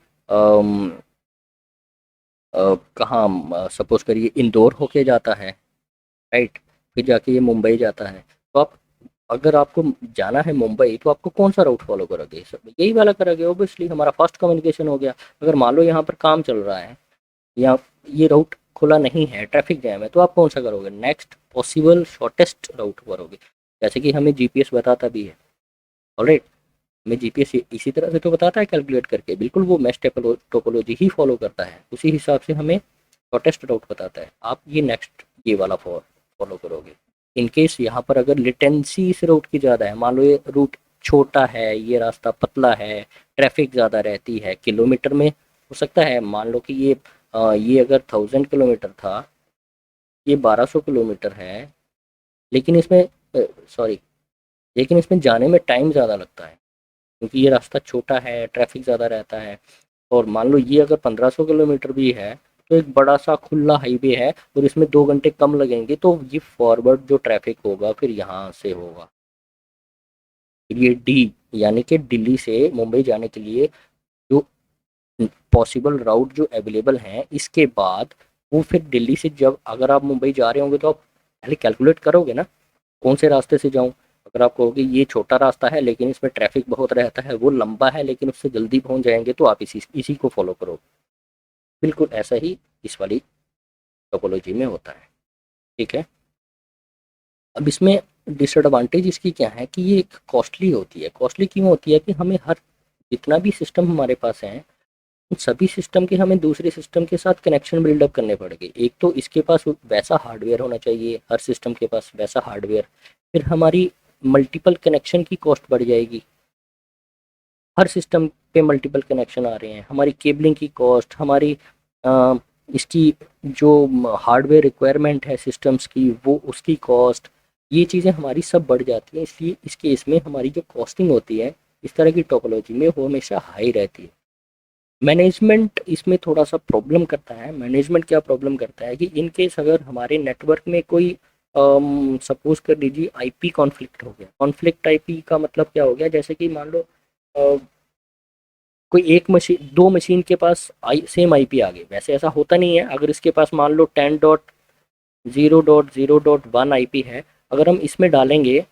कहाँ सपोज करिए इंदौर होके जाता है, राइट। फिर जाके ये मुंबई जाता है। तो आप अगर आपको जाना है मुंबई तो आपको कौन सा रूट फॉलो करोगे, सब यही वाला करोगे, ओबियसली हमारा फास्ट कम्युनिकेशन हो गया। अगर मान लो यहाँ पर काम चल रहा है या ये रूट खुला नहीं है, ट्रैफिक जैम है, तो आप कौन सा करोगे, नेक्स्ट पॉसिबल शॉर्टेस्ट रूट करोगे। जैसे कि हमें जीपीएस बताता भी है, ऑलराइट, हमें जीपीएस इसी तरह से तो बताता है कैलकुलेट करके, बिल्कुल वो मैश टोपोलॉजी ही फॉलो करता है, उसी हिसाब से हमें शॉर्टेस्ट रूट बताता है। आप ये नेक्स्ट ये वाला फॉलो करोगे। इनकेस यहाँ पर अगर लिटेंसी इस रूट की ज़्यादा है, मान लो ये रूट छोटा है, ये रास्ता पतला है, ट्रैफिक ज़्यादा रहती है, किलोमीटर में हो सकता है, मान लो कि ये अगर 1000 किलोमीटर था, ये 1200 किलोमीटर है, लेकिन इसमें सॉरी, लेकिन इसमें जाने में टाइम ज़्यादा लगता है क्योंकि ये रास्ता छोटा है, ट्रैफिक ज़्यादा रहता है। और मान लो ये अगर 1500 किलोमीटर भी है तो एक बड़ा सा खुला हाईवे है और इसमें 2 घंटे कम लगेंगे, तो ये फॉरवर्ड जो ट्रैफिक होगा फिर यहाँ से होगा, फिर ये डी यानी कि दिल्ली से मुंबई जाने के लिए जो पॉसिबल राउट जो अवेलेबल हैं, इसके बाद वो फिर दिल्ली से जब अगर आप मुंबई जा रहे होंगे तो आप पहले कैलकुलेट करोगे ना कौन से रास्ते से जाऊं। अगर आप कहोगे ये छोटा रास्ता है लेकिन इसमें ट्रैफिक बहुत रहता है, वो लंबा है लेकिन उससे जल्दी पहुंच जाएंगे, तो आप इसी इसी को फॉलो करो। बिल्कुल ऐसा ही इस वाली टोपोलॉजी में होता है। ठीक है। अब इसमें डिसएडवांटेज इसकी क्या है कि ये एक कॉस्टली होती है। कॉस्टली क्यों होती है कि हमें हर जितना भी सिस्टम हमारे पास है उन सभी सिस्टम के हमें दूसरे सिस्टम के साथ कनेक्शन बिल्डअप करने पड़ेंगे। एक तो इसके पास वैसा हार्डवेयर होना चाहिए, हर सिस्टम के पास वैसा हार्डवेयर। फिर हमारी मल्टीपल कनेक्शन की कॉस्ट बढ़ जाएगी। हर सिस्टम पे मल्टीपल कनेक्शन आ रहे हैं, हमारी केबलिंग की कॉस्ट, हमारी अ, इसकी जो हार्डवेयर रिक्वायरमेंट है सिस्टम्स की वो उसकी कॉस्ट, ये चीज़ें हमारी सब बढ़ जाती हैं। इसलिए इस केस में हमारी जो कॉस्टिंग होती है इस तरह की टोपोलॉजी में वो हमेशा हाई रहती है। मैनेजमेंट इसमें थोड़ा सा प्रॉब्लम करता है। मैनेजमेंट क्या प्रॉब्लम करता है कि इन केस अगर हमारे नेटवर्क में कोई सपोज कर लीजिए आईपी कॉन्फ्लिक्ट हो गया। कॉन्फ्लिक्ट आईपी का मतलब क्या हो गया, जैसे कि मान लो कोई एक मशीन, दो मशीन के पास सेम आईपी आ गई। वैसे ऐसा होता नहीं है। अगर इसके पास मान लो 10.0.0.1 आईपी है, अगर हम इसमें डालेंगे,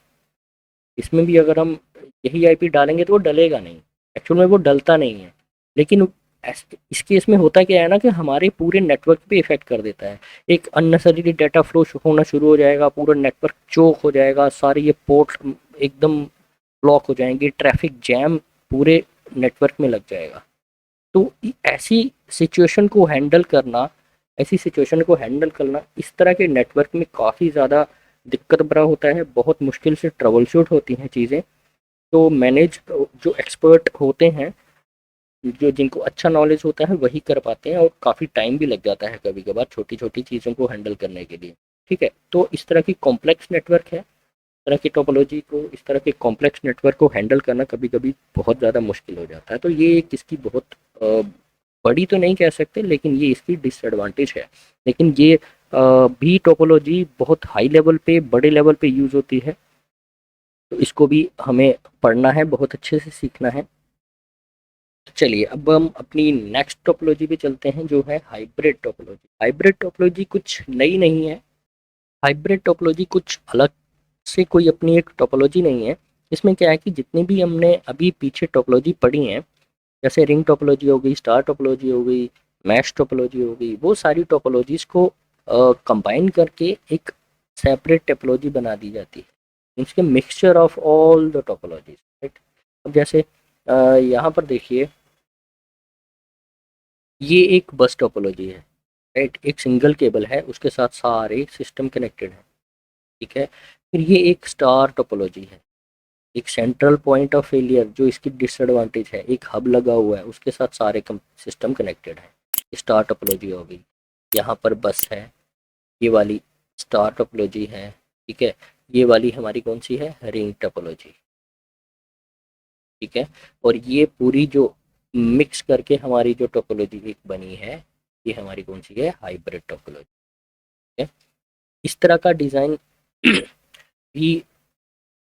इसमें भी अगर हम यही आईपी डालेंगे तो वो डलेगा नहीं। एक्चुअल में वो डलता नहीं है। लेकिन इस केस में होता क्या है ना कि हमारे पूरे नेटवर्क पे इफेक्ट कर देता है। एक अननेसेसरी डाटा फ्लो होना शुरू हो जाएगा, पूरा नेटवर्क चोक हो जाएगा, सारे ये पोर्ट एकदम ब्लॉक हो जाएंगे, ट्रैफिक जैम पूरे नेटवर्क में लग जाएगा। तो ऐसी सिचुएशन को हैंडल करना, ऐसी सिचुएशन को हैंडल करना इस तरह के नेटवर्क में काफ़ी ज़्यादा दिक्कत भरा होता है। बहुत मुश्किल से ट्रबल शूट होती हैं चीज़ें। तो मैनेज जो एक्सपर्ट होते हैं, जो जिनको अच्छा नॉलेज होता है वही कर पाते हैं, और काफ़ी टाइम भी लग जाता है कभी कभार छोटी छोटी चीज़ों को हैंडल करने के लिए। ठीक है। तो इस तरह की कॉम्प्लेक्स नेटवर्क है, तरह की टोपोलॉजी को, इस तरह के कॉम्प्लेक्स नेटवर्क को हैंडल करना कभी कभी बहुत ज़्यादा मुश्किल हो जाता है। तो ये एक इसकी बहुत बड़ी तो नहीं कह सकते लेकिन ये इसकी डिसएडवांटेज है। लेकिन ये भी टोपोलॉजी बहुत हाई लेवल पे, बड़े लेवल पे यूज़ होती है। तो इसको भी हमें पढ़ना है, बहुत अच्छे से सीखना है। तो चलिए अब हम अपनी नेक्स्ट टोपोलॉजी पे चलते हैं जो है हाइब्रिड टोपोलॉजी। हाइब्रिड टोपोलॉजी कुछ नई नहीं है। हाइब्रिड टोपोलॉजी कुछ अलग से कोई अपनी एक टोपोलॉजी नहीं है। इसमें क्या है कि जितनी भी हमने अभी पीछे टोपोलॉजी पढ़ी हैं, जैसे रिंग टोपोलॉजी हो गई, स्टार टोपोलॉजी हो गई, मैश टोपोलॉजी हो गई, वो सारी टोपोलॉजीज को कंबाइन करके एक सेपरेट टोपोलॉजी बना दी जाती है। इसके mixture of all the topologies, right. अब जैसे यहाँ पर देखिए, ये एक बस टोपोलॉजी है, राइट। एक सिंगल केबल है, उसके साथ सारे सिस्टम कनेक्टेड है। ठीक है। फिर ये एक स्टार टोपोलॉजी है, एक सेंट्रल पॉइंट ऑफ फेलियर जो इसकी डिसएडवांटेज है, एक हब लगा हुआ है, उसके साथ सारे सिस्टम कनेक्टेड है। स्टार टोपोलॉजी हो गई। यहाँ पर बस है, ये वाली स्टार टोपोलॉजी है। ठीक है। ये वाली हमारी कौन सी है, रिंग टोपोलॉजी। ठीक है। और ये पूरी जो मिक्स करके हमारी जो टोपोलॉजी एक बनी है, ये हमारी कौन सी है, हाइब्रिड टोपोलॉजी है। इस तरह का डिज़ाइन भी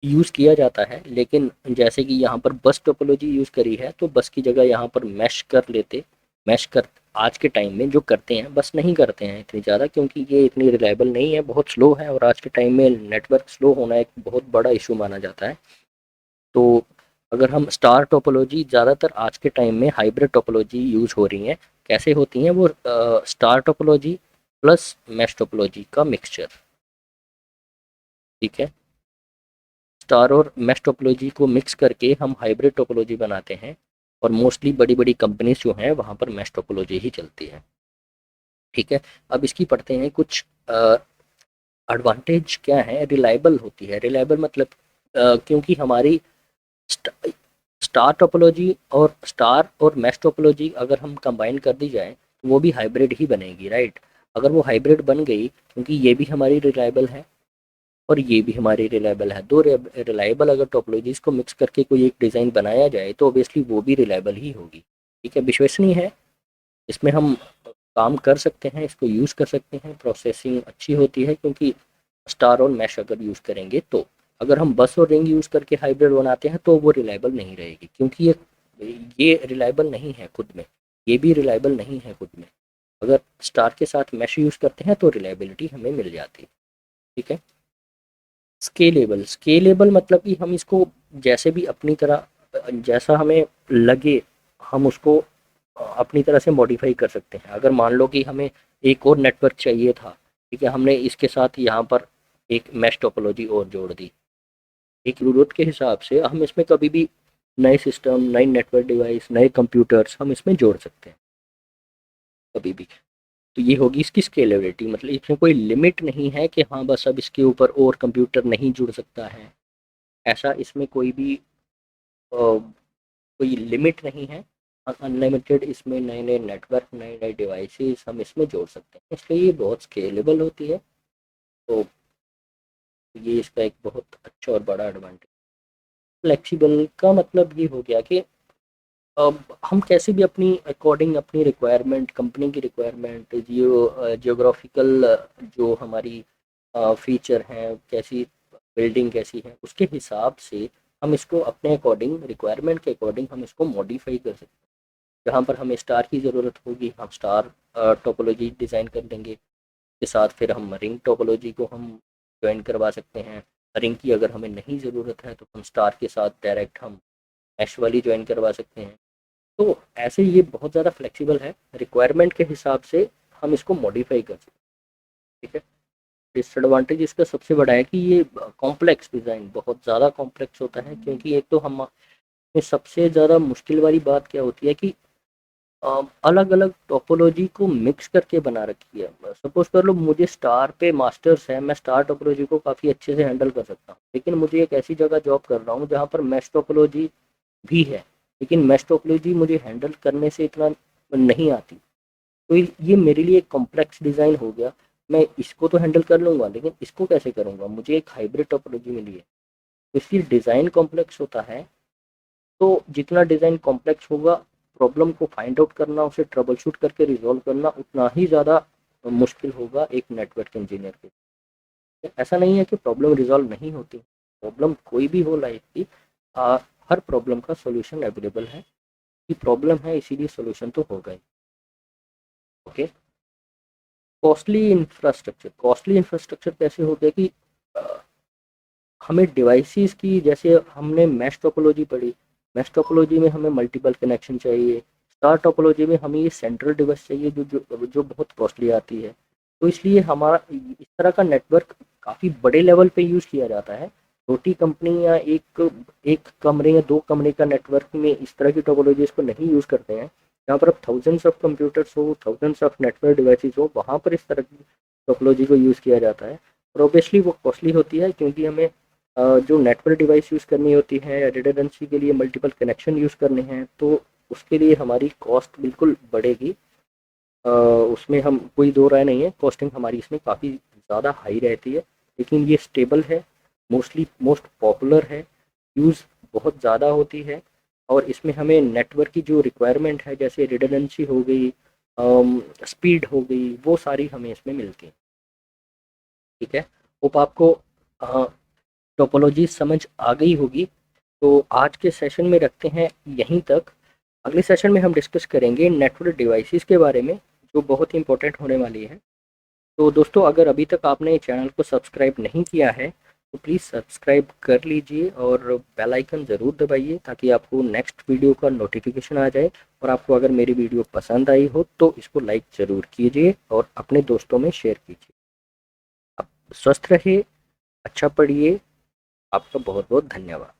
यूज़ किया जाता है। लेकिन जैसे कि यहाँ पर बस टोपोलॉजी यूज़ करी है तो बस की जगह यहाँ पर मैश कर लेते। मैश कर आज के टाइम में जो करते हैं, बस नहीं करते हैं इतनी ज़्यादा, क्योंकि ये इतनी रिलायबल नहीं है, बहुत स्लो है, और आज के टाइम में नेटवर्क स्लो होना एक बहुत बड़ा इशू माना जाता है। तो अगर हम स्टार टोपोलॉजी, ज़्यादातर आज के टाइम में हाइब्रिड टोपोलॉजी यूज़ हो रही हैं। कैसे होती हैं वो, star topology plus mesh topology का मिक्सचर। ठीक है। स्टार और मैश टोपोलॉजी को मिक्स करके हम हाइब्रिड टोपोलॉजी बनाते हैं, और मोस्टली बड़ी बड़ी कंपनीज जो हैं वहाँ पर मैश टोपोलॉजी ही चलती है। ठीक है। अब इसकी पढ़ते हैं कुछ एडवांटेज क्या है। रिलायबल होती है। रिलायबल मतलब क्योंकि हमारी स्टार टोपोलॉजी और स्टार और मैश टोपोलॉजी अगर हम कंबाइन कर दी जाए तो वो भी हाइब्रिड ही बनेगी, राइट। अगर वो हाइब्रिड बन गई, क्योंकि ये भी हमारी रिलायबल है और ये भी हमारी रिलायबल है, दो रिलायबल अगर टोपोलॉजीज को मिक्स करके कोई एक डिज़ाइन बनाया जाए तो ऑब्वियसली वो भी रिलायबल ही होगी। ठीक है। विश्वसनीय है, इसमें हम काम कर सकते हैं, इसको यूज़ कर सकते हैं, प्रोसेसिंग अच्छी होती है, क्योंकि स्टार और मैश अगर यूज़ करेंगे तो। अगर हम बस और रिंग यूज़ करके हाइब्रिड बनाते हैं तो वो रिलायबल नहीं रहेगी, क्योंकि ये रिलायबल नहीं है खुद में, ये भी रिलायबल नहीं है खुद में। अगर स्टार के साथ मैश यूज़ करते हैं तो रिलायबिलिटी हमें मिल जाती है। ठीक है। स्केलेबल, स्केलेबल मतलब कि हम इसको जैसे भी अपनी तरह, जैसा हमें लगे हम उसको अपनी तरह से मॉडिफाई कर सकते हैं। अगर मान लो कि हमें एक और नेटवर्क चाहिए था, ठीक है, हमने इसके साथ यहाँ पर एक मैश टोपोलॉजी और जोड़ दी, एक ज़रूरत के हिसाब से हम इसमें कभी भी नए सिस्टम, नई नेटवर्क डिवाइस, नए कंप्यूटर्स हम इसमें जोड़ सकते हैं कभी भी। तो ये होगी इसकी स्केलेबिलिटी, मतलब इसमें कोई लिमिट नहीं है कि हाँ बस अब इसके ऊपर और कंप्यूटर नहीं जुड़ सकता है, ऐसा इसमें कोई भी कोई लिमिट नहीं है। अनलिमिटेड इसमें नए नए नेटवर्क, नए नए डिवाइसेस हम इसमें जोड़ सकते हैं, इसलिए ये बहुत स्केलेबल होती है। तो ये इसका एक बहुत अच्छा और बड़ा एडवांटेज। फ्लेक्सिबल का मतलब ये हो गया कि अब हम कैसे भी अपनी अकॉर्डिंग अपनी रिक्वायरमेंट, कंपनी की रिक्वायरमेंट, जियोग्राफिकल जो हमारी फीचर हैं, कैसी बिल्डिंग कैसी है, उसके हिसाब से हम इसको अपने अकॉर्डिंग, रिक्वायरमेंट के अकॉर्डिंग हम इसको मॉडिफाई कर सकते हैं। जहाँ पर हमें स्टार की ज़रूरत होगी हम स्टार टोपोलॉजी डिज़ाइन कर देंगे, के साथ फिर हम रिंग टोपोलॉजी को हम ज्वाइन करवा सकते हैं। रिंग की अगर हमें नहीं ज़रूरत है तो हम स्टार के साथ डायरेक्ट हम मैश वाली ज्वाइन करवा सकते हैं। तो ऐसे ये बहुत ज़्यादा फ्लेक्सिबल है, रिक्वायरमेंट के हिसाब से हम इसको मॉडिफाई कर सकते हैं। ठीक है। डिसएडवांटेज इसका सबसे बड़ा है कि ये कॉम्प्लेक्स डिज़ाइन बहुत ज़्यादा कॉम्प्लेक्स होता है, क्योंकि एक तो हम सबसे ज़्यादा मुश्किल वाली बात क्या होती है कि अलग अलग टोपोलॉजी को मिक्स करके बना रखी है। सपोज कर लो मुझे स्टार पे मास्टर्स है, मैं स्टार टोपोलॉजी को काफ़ी अच्छे से हैंडल कर सकता हूँ, लेकिन मुझे एक ऐसी जगह जॉब कर रहा हूँ जहाँ पर मैश टोपोलॉजी भी है, लेकिन मैश टोपोलॉजी मुझे हैंडल करने से इतना नहीं आती। तो ये मेरे लिए एक कॉम्प्लेक्स डिज़ाइन हो गया। मैं इसको तो हैंडल कर लूँगा, लेकिन इसको कैसे करूँगा, मुझे एक हाइब्रिड टोपोलॉजी मिली है। तो इसलिए डिज़ाइन कॉम्प्लेक्स होता है। तो जितना डिज़ाइन कॉम्प्लेक्स होगा, प्रॉब्लम को फाइंड आउट करना, उसे ट्रबल शूट करके रिजॉल्व करना उतना ही ज़्यादा मुश्किल होगा एक नेटवर्क इंजीनियर के लिए। ऐसा नहीं है कि प्रॉब्लम रिजॉल्व नहीं होती, प्रॉब्लम कोई भी हो लाइफ की, हर प्रॉब्लम का सोल्यूशन अवेलेबल है। कि प्रॉब्लम है इसीलिए सोल्यूशन तो होगा ही। ओके। कॉस्टली इंफ्रास्ट्रक्चर कैसे हो गया कि अ, हमें डिवाइसेस की, जैसे हमने मैश टोपोलॉजी पढ़ी, मैश टोपोलॉजी में हमें मल्टीपल कनेक्शन चाहिए, स्टार टोपोलॉजी में हमें ये सेंट्रल डिवाइस चाहिए जो बहुत कॉस्टली आती है। तो इसलिए हमारा इस तरह का नेटवर्क काफ़ी बड़े लेवल पे यूज़ किया जाता है। छोटी कंपनी या एक एक कमरे या दो कमरे का नेटवर्क में इस तरह की टोपोलॉजीज को नहीं यूज़ करते हैं। जहाँ पर अब थाउजेंड्स ऑफ कंप्यूटर्स हो, थाउजेंड्स ऑफ नेटवर्क डिवाइसेज हो, वहाँ पर इस तरह की टोपोलॉजी को यूज़ किया जाता है। और ऑब्वियसली वो कॉस्टली होती है, क्योंकि हमें जो नेटवर्क डिवाइस यूज़ करनी होती है, रिडंडेंसी के लिए मल्टीपल कनेक्शन यूज़ करने हैं, तो उसके लिए हमारी कॉस्ट बिल्कुल बढ़ेगी। उसमें हम कोई दो राय नहीं है, कॉस्टिंग हमारी इसमें काफ़ी ज़्यादा हाई रहती है। लेकिन ये स्टेबल है, मोस्ट पॉपुलर है, यूज़ बहुत ज़्यादा होती है, और इसमें हमें नेटवर्क की जो रिक्वायरमेंट है, जैसे रिडंडेंसी हो गई, स्पीड हो गई, वो सारी हमें इसमें मिलती है। ठीक है। होप आपको टोपोलॉजी समझ आ गई होगी। तो आज के सेशन में रखते हैं यहीं तक। अगले सेशन में हम डिस्कस करेंगे नेटवर्क डिवाइसेस के बारे में, जो बहुत ही इंपॉर्टेंट होने वाली है। तो दोस्तों, अगर अभी तक आपने चैनल को सब्सक्राइब नहीं किया है तो प्लीज़ सब्सक्राइब कर लीजिए और बेल आइकन ज़रूर दबाइए, ताकि आपको नेक्स्ट वीडियो का नोटिफिकेशन आ जाए। और आपको अगर मेरी वीडियो पसंद आई हो तो इसको लाइक ज़रूर कीजिए और अपने दोस्तों में शेयर कीजिए। आप स्वस्थ रहिए, अच्छा पढ़िए। आपका बहुत बहुत धन्यवाद।